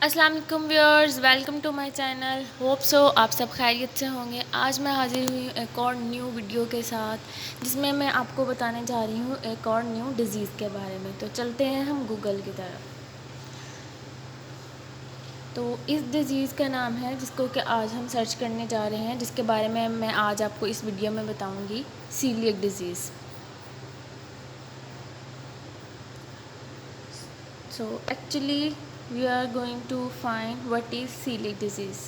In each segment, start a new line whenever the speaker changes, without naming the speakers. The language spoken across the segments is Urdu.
السلام علیکم viewers, welcome to my channel. Hope so آپ سب خیریت سے ہوں گے. آج میں حاضر ہوئی ایک اور نیو ویڈیو کے ساتھ، جس میں میں آپ کو بتانے جا رہی ہوں ایک اور نیو ڈیزیز کے بارے میں. تو چلتے ہیں ہم گوگل کی طرف. تو اس ڈیزیز کا نام ہے جس کو کہ آج ہم سرچ کرنے جا رہے ہیں، جس کے بارے میں آج آپ کو اس ویڈیو میں بتاؤں گی. Coeliac disease. So actually we are going to find what is celiac disease.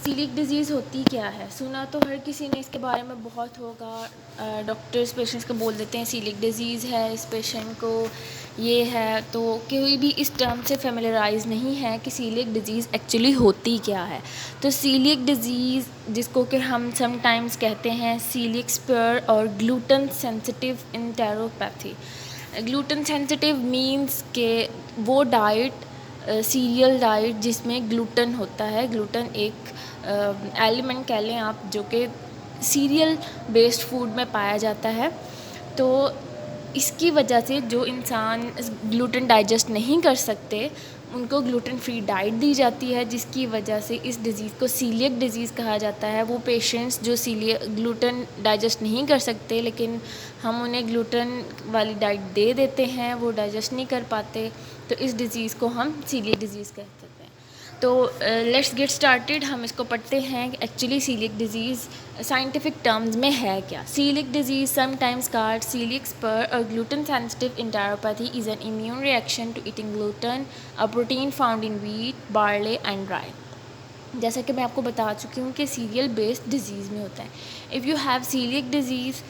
Coeliac disease ہوتی کیا ہے؟ سنا تو ہر کسی نے اس کے بارے میں بہت ہوگا. ڈاکٹرز پیشنٹس کو بول دیتے ہیں سیلیک ڈیزیز ہے اس پیشنٹ کو، یہ ہے. تو کوئی بھی اس ٹرم سے فیملیرائز نہیں ہے کہ سیلیک ڈیزیز ایکچولی ہوتی کیا ہے. تو سیلیک ڈیزیز، جس کو کہ ہم سم ٹائمز کہتے ہیں سیلیک اسپیئر اور gluten sensitive enteropathy. Gluten sensitive means کہ وہ ڈائٹ، سیریل ڈائٹ جس میں گلوٹن ہوتا ہے. گلوٹن ایک ایلیمنٹ کہہ لیں آپ، جو کہ سیریل بیسڈ فوڈ میں پایا جاتا ہے. تو اس کی وجہ سے جو انسان گلوٹن ڈائجسٹ نہیں کر سکتے ان کو گلوٹن فری ڈائٹ دی جاتی ہے، جس کی وجہ سے اس ڈیزیز کو سیلیک ڈیزیز کہا جاتا ہے. وہ پیشنٹس جو گلوٹن ڈائجسٹ نہیں کر سکتے لیکن ہم انہیں گلوٹن والی ڈائٹ دے دیتے ہیں، وہ ڈائجسٹ نہیں کر پاتے، تو اس ڈیزیز کو ہم سیلیک ڈیزیز کہتے ہیں. تو لیٹس گیٹ اسٹارٹیڈ. ہم اس کو پڑھتے ہیں کہ actually celiac disease scientific terms میں ہے کیا. Celiac disease sometimes called celiac sprue اور gluten sensitive enteropathy is an immune reaction to eating gluten, a protein found in wheat, barley and rye. جیسا کہ میں آپ کو بتا چکی ہوں کہ سیریل بیسڈ ڈیزیز میں ہوتا ہے. If you have coeliac disease,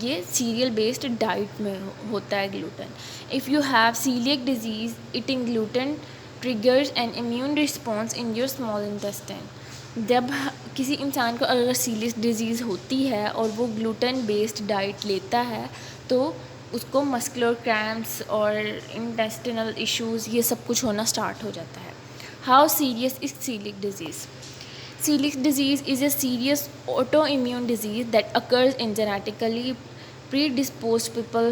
یہ سیریل بیسڈ ڈائٹ میں ہوتا ہے gluten. If you have coeliac disease, eating gluten triggers an immune response in your small intestine. جب کسی انسان کو اگر سیلیک ڈیزیز ہوتی ہے اور وہ گلوٹن بیسڈ ڈائٹ لیتا ہے تو اس کو مسکولر کریمپس اور انٹیسٹینل ایشوز یہ سب کچھ ہونا اسٹارٹ ہو جاتا ہے. How serious is coeliac disease? Celiac disease is a serious autoimmune disease that occurs in genetically predisposed people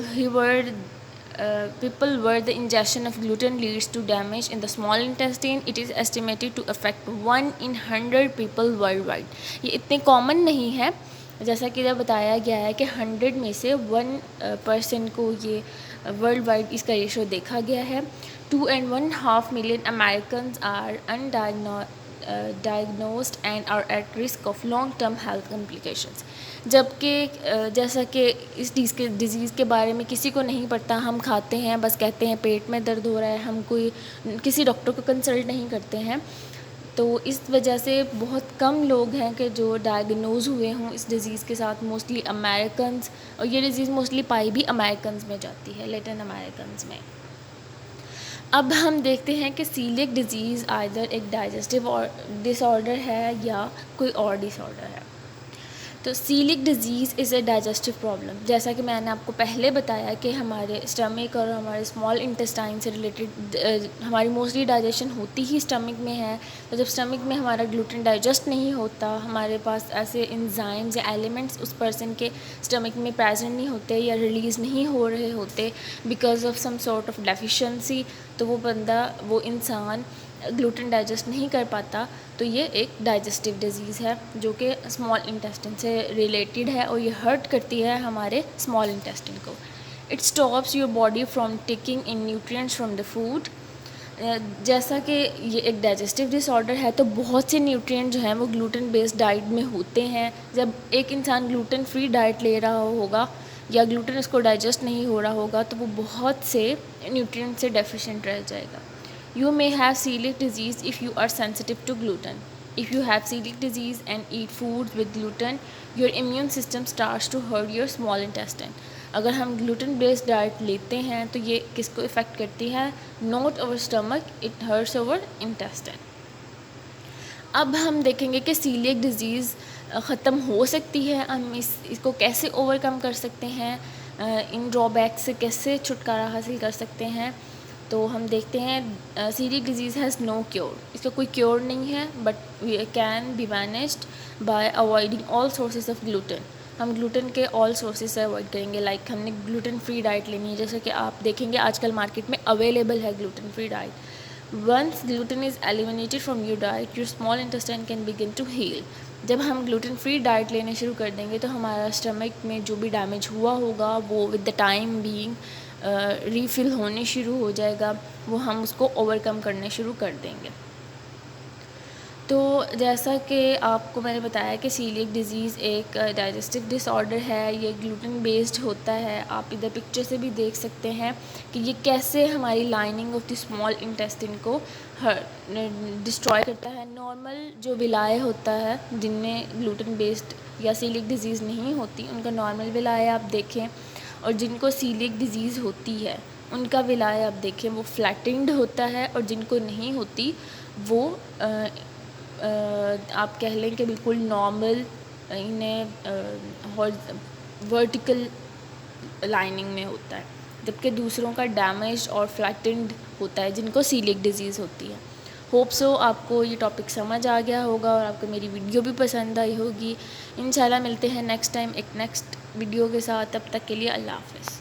where the ingestion of gluten leads to damage in the small intestine. It is estimated to affect 1 in 100 people worldwide. یہ اتنے کامن نہیں ہے، جیسا کہ ادھر بتایا گیا ہے کہ 100 میں سے 1% کو یہ ورلڈ وائڈ اس کا ریشو دیکھا گیا ہے. 2.5 million Americans are undiagnosed and are at risk of long-term health complications. جبکہ جیسا کہ اس ڈیزیز کے بارے میں کسی کو نہیں پڑتا، ہم کھاتے ہیں بس کہتے ہیں پیٹ میں درد ہو رہا ہے، ہم کسی ڈاکٹر کو کنسلٹ نہیں کرتے ہیں. تو اس وجہ سے بہت کم لوگ ہیں کہ جو ڈائگنوز ہوئے ہوں اس ڈیزیز کے ساتھ. موسٹلی امیریکنز، اور یہ ڈیزیز موسٹلی پائی بھی امیریکنز میں جاتی ہے، لیٹن امیریکنز میں. اب ہم دیکھتے ہیں کہ سیلیک ڈیزیز آئدر ایک ڈائجسٹیو ڈس آرڈر ہے یا کوئی اور ڈس آرڈر ہے. تو coeliac disease is a digestive problem. جیسا کہ میں نے آپ کو پہلے بتایا کہ ہمارے اسٹمک اور ہمارے اسمال انٹسٹائن سے ریلیٹڈ ہماری موسٹلی ڈائجیشن ہوتی ہی اسٹمک میں ہے. تو جب اسٹمک میں ہمارا گلوٹن ڈائجسٹ نہیں ہوتا، ہمارے پاس ایسے انزائمز یا ایلیمنٹس اس پرسن کے اسٹمک میں پریزنٹ نہیں ہوتے یا ریلیز نہیں ہو رہے ہوتے because of some sort of deficiency, تو وہ انسان گلوٹن ڈائجسٹ نہیں کر پاتا. تو یہ ایک ڈائجسٹیو ڈیزیز ہے جو کہ اسمال انٹیسٹن سے ریلیٹڈ ہے اور یہ ہرٹ کرتی ہے ہمارے اسمال انٹیسٹن کو. It stops your body from taking in nutrients from the food. جیسا کہ یہ ایک ڈائجسٹیو ڈس آرڈر ہے تو بہت سے نیوٹرینٹ جو ہیں وہ گلوٹن بیسڈ ڈائٹ میں ہوتے ہیں. جب ایک انسان گلوٹن فری ڈائٹ لے رہا ہوگا یا گلوٹن اس کو ڈائجسٹ نہیں ہو رہا ہوگا تو وہ بہت سے نیوٹرینٹ سے ڈیفیشینٹ رہ جائے گا. You may have celiac disease if you are sensitive to gluten. If you have celiac disease and eat foods with gluten, your immune system starts to hurt your small intestine. اگر ہم گلوٹن بیسڈ ڈائٹ لیتے ہیں تو یہ کس کو افیکٹ کرتی ہے؟ not our stomach, it hurts our intestine. اب ہم دیکھیں گے کہ سیلیک ڈیزیز ختم ہو سکتی ہے، ہم اس کو کیسے اوور کم کر سکتے ہیں، ان ڈرا بیک سے کیسے چھٹکارا حاصل کر سکتے ہیں. تو ہم دیکھتے ہیں celiac disease has no cure. اس کا کوئی کیور نہیں ہے، but we can be managed by avoiding all sources of gluten. ہم گلوٹن کے آل سورسز سے اوائڈ کریں گے. لائک ہم نے گلوٹن فری ڈائٹ لینی ہے, جیسے کہ آپ دیکھیں گے آج کل مارکیٹ میں اویلیبل ہے gluten free diet. Once gluten is eliminated from your diet your small intestine can begin to heal. جب ہم گلوٹن فری ڈائٹ لینے شروع کر دیں گے تو ہمارا اسٹمک میں جو بھی ڈیمیج ہوا ہوگا وہ with the time being raffle ہونے شروع ہو جائے گا, وہ ہم اس کو اوور کم کرنے شروع کر دیں گے. تو جیسا کہ آپ کو میں نے بتایا کہ سیلیک ڈیزیز ایک ڈائجسٹو ڈس آرڈر ہے, یہ گلوٹن بیسڈ ہوتا ہے. آپ ادھر پکچر سے بھی دیکھ سکتے ہیں کہ یہ کیسے ہماری لائننگ آف دی اسمال انٹیسٹن کو ڈسٹرائے کرتا ہے. نارمل جو ولاے ہوتا ہے جن میں گلوٹن بیسڈ یا سیلیک ڈیزیز نہیں ہوتی, ان کا نارمل ولاے آپ دیکھیں, اور جن کو سیلیک ڈیزیز ہوتی ہے ان کا ولاے آپ دیکھیں وہ فلیٹنڈ ہوتا ہے, اور جن کو نہیں ہوتی وہ آپ کہہ لیں کہ بالکل نارمل انہیں ورٹیکل لائننگ میں ہوتا ہے, جبکہ دوسروں کا ڈیمیج اور فلیٹنڈ ہوتا ہے جن کو سیلیک ڈیزیز ہوتی ہے. ہوپ سو آپ کو یہ ٹاپک سمجھ آ گیا ہوگا اور آپ کو میری ویڈیو بھی پسند آئی ہوگی. انشاءاللہ ملتے ہیں نیکسٹ ٹائم ایک نیکسٹ ویڈیو کے ساتھ. تب تک کے لیے اللہ حافظ.